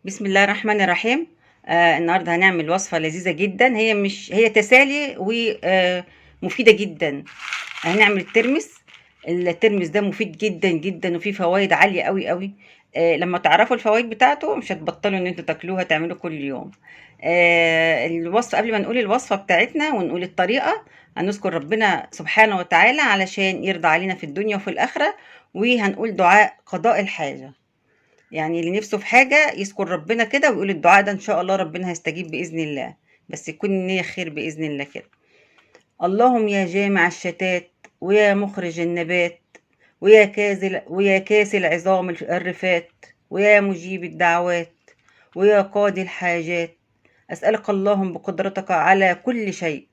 بسم الله الرحمن الرحيم. النهارده هنعمل وصفة لذيذة جدا. هي مش هي تسالي ومفيدة جدا. هنعمل الترمس ده مفيد جدا جدا وفيه فوائد عالية قوي قوي. لما تعرفوا الفوائد بتاعته مش هتبطلوا ان انتوا تاكلوها، تعملوا كل يوم. الوصفة، قبل ما نقول الوصفة بتاعتنا ونقول الطريقة، هنذكر ربنا سبحانه وتعالى علشان يرضى علينا في الدنيا وفي الآخرة. وهنقول دعاء قضاء الحاجة، يعني اللي نفسه في حاجة يذكر ربنا كده ويقول الدعاء ده، إن شاء الله ربنا هيستجيب بإذن الله. بس يكون النية خير بإذن الله كده. اللهم يا جامع الشتات، ويا مخرج النبات، ويا كاسي العظام الرفات، ويا مجيب الدعوات، ويا قاضي الحاجات، أسألك اللهم بقدرتك على كل شيء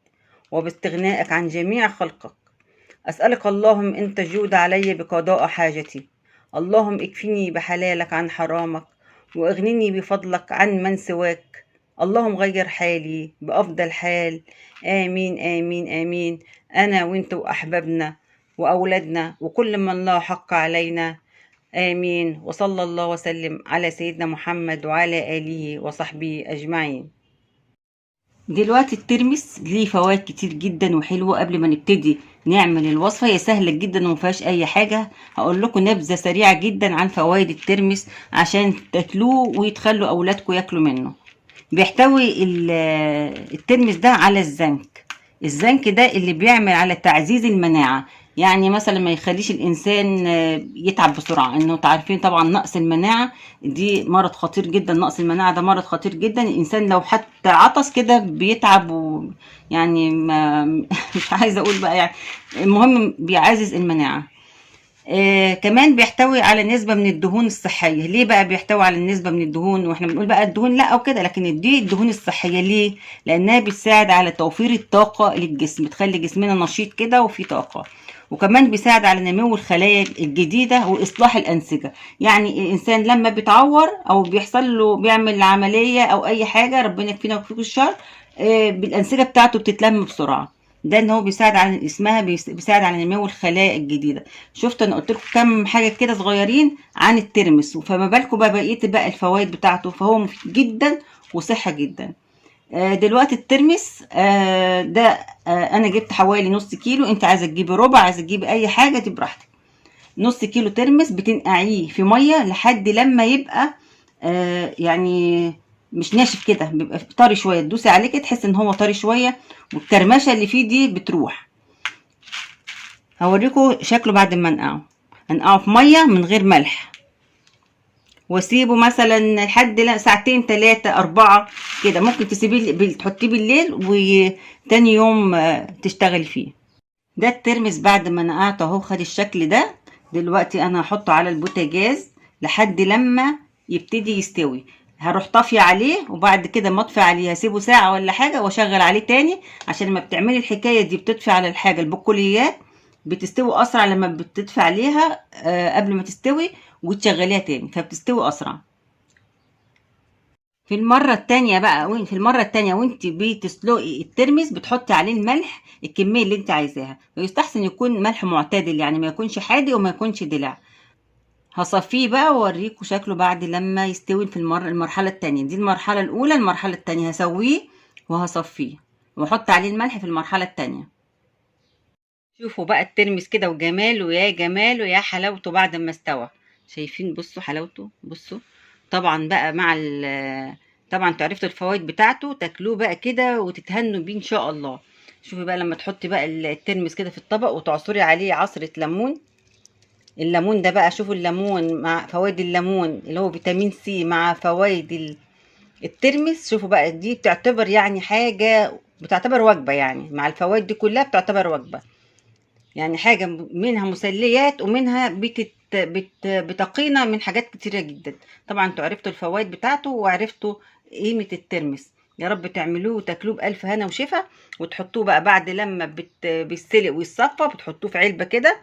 وباستغنائك عن جميع خلقك. أسألك اللهم أن تجود علي بقضاء حاجتي. اللهم اكفني بحلالك عن حرامك، واغنني بفضلك عن من سواك. اللهم غير حالي بأفضل حال. آمين آمين آمين. أنا وأنت وأحبابنا وأولادنا وكل من له حق علينا. آمين. وصلى الله وسلم على سيدنا محمد وعلى آله وصحبه أجمعين. دلوقتي الترمس ليه فوائد كتير جدا وحلوة. قبل ما نبتدي نعمل الوصفة، هي سهلة جدا ومفيهاش أي حاجة. هقول لكم نبذة سريعة جدا عن فوائد الترمس عشان تاكلوه ويتخلوا أولادكم ياكلوا منه. بيحتوي الترمس ده على الزنك. الزنك ده اللي بيعمل على تعزيز المناعة، يعني مثلا ما يخليش الإنسان يتعب بسرعة. انه تعرفين طبعا نقص المناعة دي مرض خطير جدا. نقص المناعة ده مرض خطير جدا. الإنسان لو حتى عطس كده بيتعب يعني ما مش عايزة أقول بقى يعني. المهم بيعزز المناعة. كمان بيحتوي على نسبة من الدهون الصحية. ليه بقى بيحتوي على النسبة من الدهون واحنا بنقول بقى الدهون لا او كده، لكن دي الدهون الصحية ليه؟ لانها بتساعد على توفير الطاقة للجسم، بتخلي جسمنا نشيط كده وفي طاقة. وكمان بيساعد على نمو الخلايا الجديدة وإصلاح الأنسجة. يعني الإنسان لما بيتعور أو بيحصل له بيعمل عملية أو أي حاجة، ربنا يكفينا ويكفيكم الشر، الأنسجة بتاعته بتتلم بسرعة. ده ان هو بيساعد على اسمها بيساعد على نمو الخلايا الجديده. شفت انا قلت لكم كام حاجه كده صغيرين عن الترمس، فما بالكم بقى بقيه بقى الفوائد بتاعته. فهو مفيد جدا وصحه جدا. دلوقتي الترمس ده انا جبت حوالي نص كيلو. انت عايزه تجيبي ربع، عايزه تجيبي اي حاجه دي براحتك. نص كيلو ترمس بتنقعيه في ميه لحد لما يبقى يعني مش ناشف كده، بيبقى طري شويه. تدوسي عليه كده تحس ان هو طري شويه، والكرمشه اللي فيه دي بتروح. هوريكم شكله بعد ما انقعه في ميه من غير ملح، واسيبه مثلا لحد ساعتين 3 4 كده. ممكن تسيبيه تحطيه بالليل وتاني يوم تشتغلي فيه. ده الترمس بعد ما نقعته اهو خد الشكل ده. دلوقتي انا هحطه على البوتاجاز لحد لما يبتدي يستوي. هروح طافيه عليه، وبعد كده ما اطفي عليه هسيبه ساعه ولا حاجه واشغل عليه تاني. عشان لما بتعملي الحكايه دي بتطفي على الحاجه البقوليات بتستوي اسرع لما بتطفي عليها قبل ما تستوي وتشغليها تاني، فبتستوي اسرع. في المرة التانية وانت بتسلقي الترمس بتحطي عليه الملح الكمية اللي انت عايزاها، ويستحسن يكون ملح معتدل، يعني ما يكونش حادق وما يكونش دلع. هصفيه بقى واوريكم شكله بعد لما يستوي في المرحلة التانية. دي المرحلة الأولى. المرحلة التانية هسويه وهصفيه واحط عليه الملح في المرحلة التانية. شوفوا بقى الترمس كده وجماله، يا جماله يا حلاوته بعد ما استوى. شايفين؟ بصوا حلاوته، بصوا. طبعا بقى طبعا انتوا عرفتوا الفوائد بتاعته، تاكلوه بقى كده وتتهنوا بيه ان شاء الله. شوفي بقى لما تحطي بقى الترمس كده في الطبق وتعصري عليه عصرة ليمون. الليمون ده بقى، شوفوا الليمون مع فوائد الليمون اللي هو فيتامين سي مع فوائد الترمس. شوفوا بقى دي بتعتبر يعني حاجة، بتعتبر وجبة، يعني مع الفوائد دي كلها بتعتبر وجبة. يعني حاجة منها مسليات ومنها بتقينا من حاجات كتيرة جدا. طبعا انتوا عرفتوا الفوائد بتاعته وعرفتوا قيمة الترمس. يا رب تعملوه وتاكلوه بألف هنا وشفا. وتحطوه بقى بعد لما بيتسلق ويتصفى، بتحطوه في علبة كده.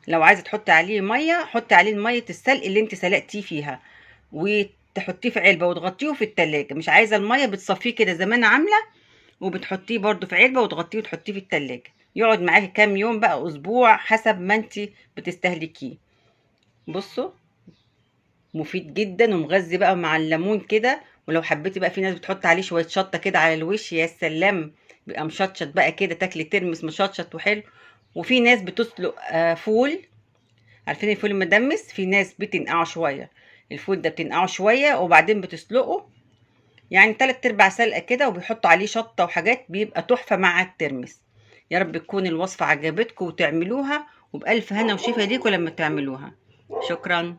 لو عايزة تحطي عليه مية، حطي عليه مية السلق اللي انت سلقتيه فيها، وتحطيه في علبة وتغطيه في التلاجة. مش عايزة المية بتصفيه كده زي ما انا عاملة، وبتحطيه برضو في علبة وتغطيه وتحطيه في التلاجة. يقعد معاكي كام يوم بقى، اسبوع، حسب ما انت بتستهلكيه. بصوا مفيد جدا ومغذي بقى مع الليمون كده. ولو حبيتي بقى، في ناس بتحط عليه شويه شطه كده على الوش، يا سلام، بيبقى مشطشط بقى كده، تاكلي ترمس مشطشط وحلو. وفي ناس بتسلق فول. عارفين الفول المدمس؟ في ناس بتنقعه شويه، الفول ده بتنقعه شويه وبعدين بتسلقه، يعني 3/4 سلقه كده، وبيحطوا عليه شطه وحاجات، بيبقى تحفه مع الترمس. يا رب تكون الوصفه عجبتكم وتعملوها، وبألف هنا وشفا ليكم لما تعملوها. شكرا.